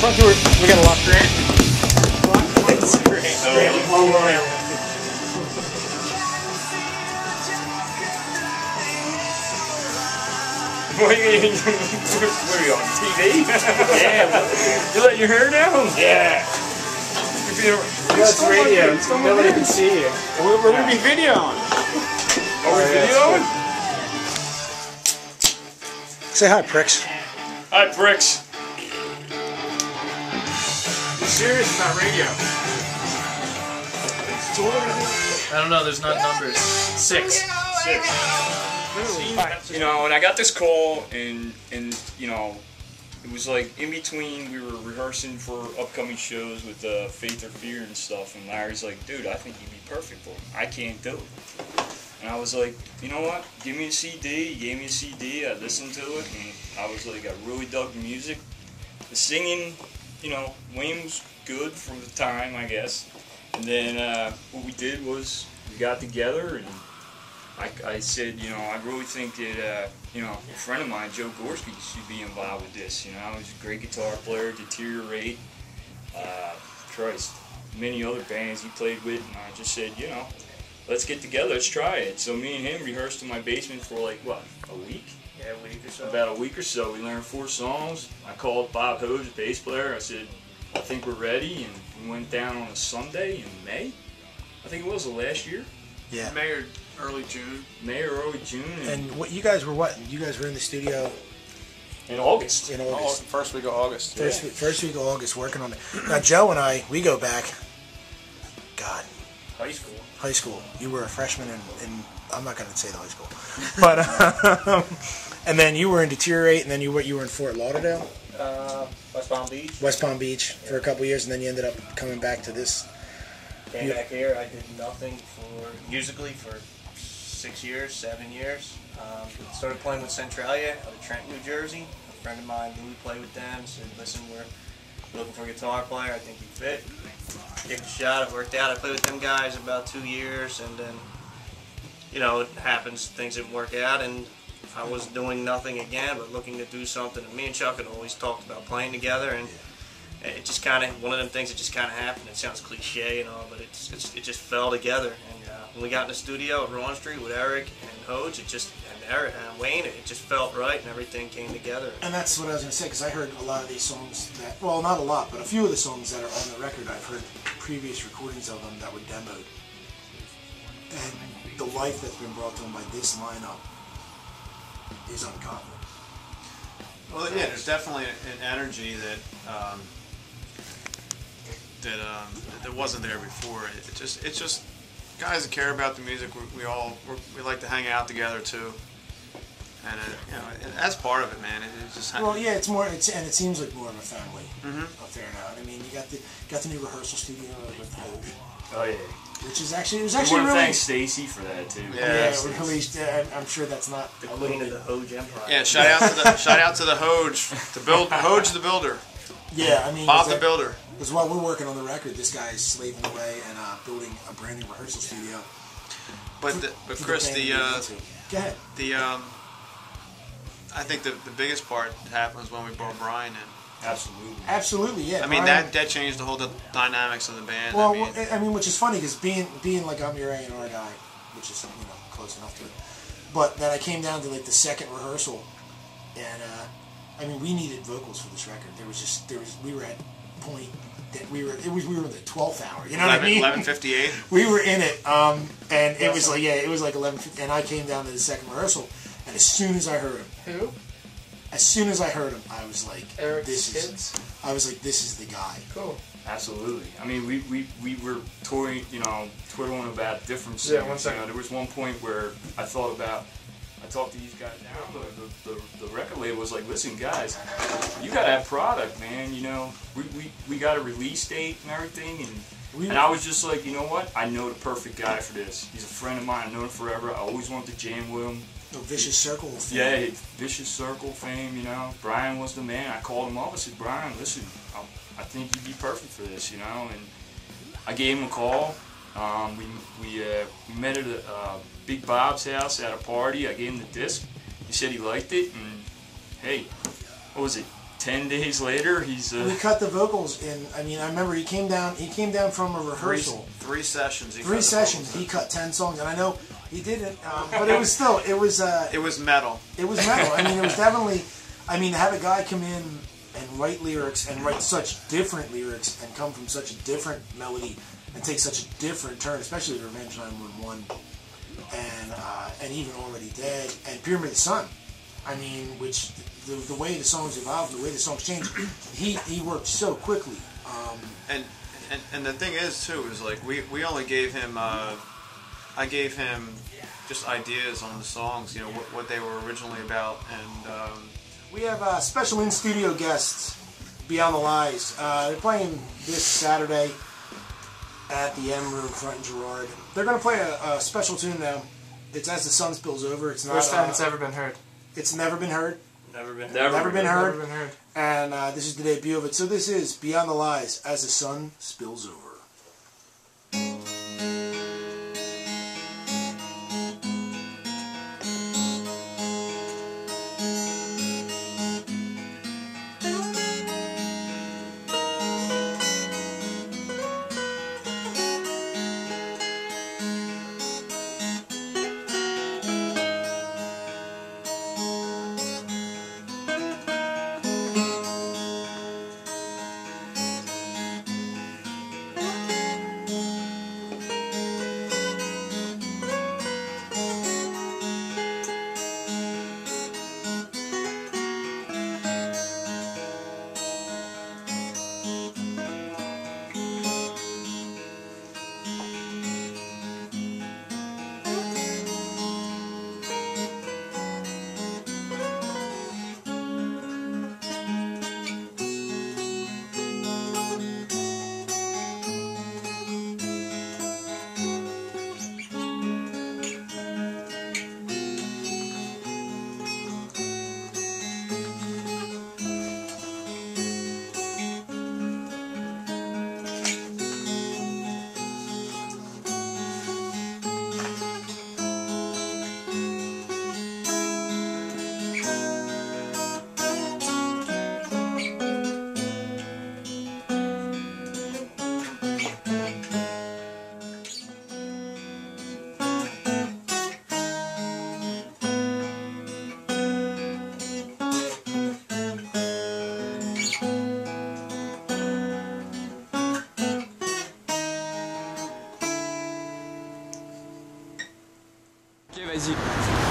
front door. We got a lock grant. It's great. What are you on TV? Yeah. You letting your hair down? Yeah. That's radio. Nobody can see you. We're going to be videoing. Are we videoing? Say hi, pricks. Hi, pricks. You're serious about radio? I don't know, there's not numbers. 6. You know, and I got this call, and you know, it was like in between. We were rehearsing for upcoming shows with Faith or Fear and stuff, and Larry's like, "Dude, I think you'd be perfect for him. I can't do it." And I was like, "You know what? Give me a CD." He gave me a CD. I listened to it, and I was like, I really dug the music. The singing, you know, Wayne was good for the time, I guess. And then what we did was we got together and. I said, you know, I really think that, you know, a friend of mine, Joe Gorski, should be involved with this. You know, he's a great guitar player, Deteriorate, Christ, many other bands he played with, and I just said, you know, let's get together, let's try it. So me and him rehearsed in my basement for like, what, a week? Yeah, a week or so. About a week or so. We learned 4 songs. I called Bob Hoge, the bass player. I said, I think we're ready, and we went down on a Sunday in May. I think it was the last year. Yeah. May or early June. May or early June. And what you guys were? What you guys were in the studio in August. in August. First week of August. First week of August, working on it. Now Joe and I, we go back. God, High school. high school. You were a freshman in I'm not going to say the high school, but and then you were in Deteriorate, and then you were in Fort Lauderdale, West Palm Beach. West Palm Beach for a couple years, and then you ended up coming back to this. Came back here. I did nothing musically for 6 years, 7 years. Started playing with Centralia out of Trenton, New Jersey. A friend of mine knew we played with them, said, listen, we're looking for a guitar player. I think you fit. Gave it a shot. It worked out. I played with them guys about 2 years, and then, you know, it happens. Things didn't work out, and I was doing nothing again, but looking to do something. And me and Chuck had always talked about playing together, and it just kind of, one of them things that just kind of happened. It sounds cliche and all, but it just fell together. And when we got in the studio at Ron Street with Eric and Hoge, and Wayne, it just felt right, and everything came together. And that's what I was going to say, because I heard a lot of these songs that, well, not a lot, but a few of the songs that are on the record, I've heard previous recordings of them that were demoed. And the life that's been brought to them by this lineup is uncommon. Well, yeah, there's definitely an energy that that wasn't there before. It's just guys that care about the music. We like to hang out together too, and you know, and that's part of it, man. It's just well, yeah, it's more, and it seems like more of a family affair now. I mean, you got the new rehearsal studio with Hoge. Oh yeah. Which is actually, it was I actually want to really. thank Stacy for that too. Yeah, released. I'm sure that's not The queen of the Hoge Empire. yeah. Shout out to the Hoge, Hoge the builder. Yeah, I mean, Bob the builder. Because while we're working on the record, this guy is slaving away and building a brand new rehearsal studio. But Chris, Go ahead. I think the biggest part happens when we brought Brian in. Absolutely. Absolutely, yeah. I mean, Brian, that changed the whole dynamics of the band. well, I mean, which is funny because being like I'm your A&R guy, which is close enough to it, but then I came down to like the second rehearsal, and I mean we needed vocals for this record. We were at point that we were in the 12th hour. You know what I mean? 11:58. We were in it, and it was like it was like 11:50, and I came down to the second rehearsal, and as soon as I heard him, Who? as soon as I heard him, I was like, Eric's this kids? this is the guy. Cool. Absolutely. I mean, we were twiddling about different Yeah, songs. one second. There was one point where I talked to these guys now, but the record label was like, listen, guys, you gotta have product, man. You know, we got a release date and everything, and I was just like, you know what? I know the perfect guy for this. He's a friend of mine. I've known him forever. I always wanted to jam with him. No, Vicious Circle fame. Yeah, Vicious Circle fame, you know. Brian was the man. I called him up. I said, Brian, listen, I think you'd be perfect for this, you know. And I gave him a call. We met at Big Bob's house at a party. I gave him the disc. He said he liked it. And, hey, what was it? 10 days later, he's we cut the vocals in. I mean, I remember he came down from a rehearsal. Three sessions. Three sessions. He cut 10 songs, and I know he didn't, but it was still it was metal. It was metal. I mean, it was definitely. I mean, to have a guy come in and write lyrics and write such different lyrics and come from such a different melody and take such a different turn, especially Revenge 911 and even Already Dead and Pyramid of the Sun. I mean, which the way the songs evolved, the way the songs changed, he worked so quickly. And the thing is too is like we only gave him I gave him just ideas on the songs, you know, what they were originally about, and we have special in-studio guests, Beyond the Lies. They're playing this Saturday at the M Room front in Girard. They're going to play a special tune now. It's As the Sun Spills Over. It's not. First time it's ever been heard. It's never been heard. Never been heard. Never been heard. And this is the debut of it. So this is Beyond the Lies, As the Sun Spills Over. Ok, vas-y.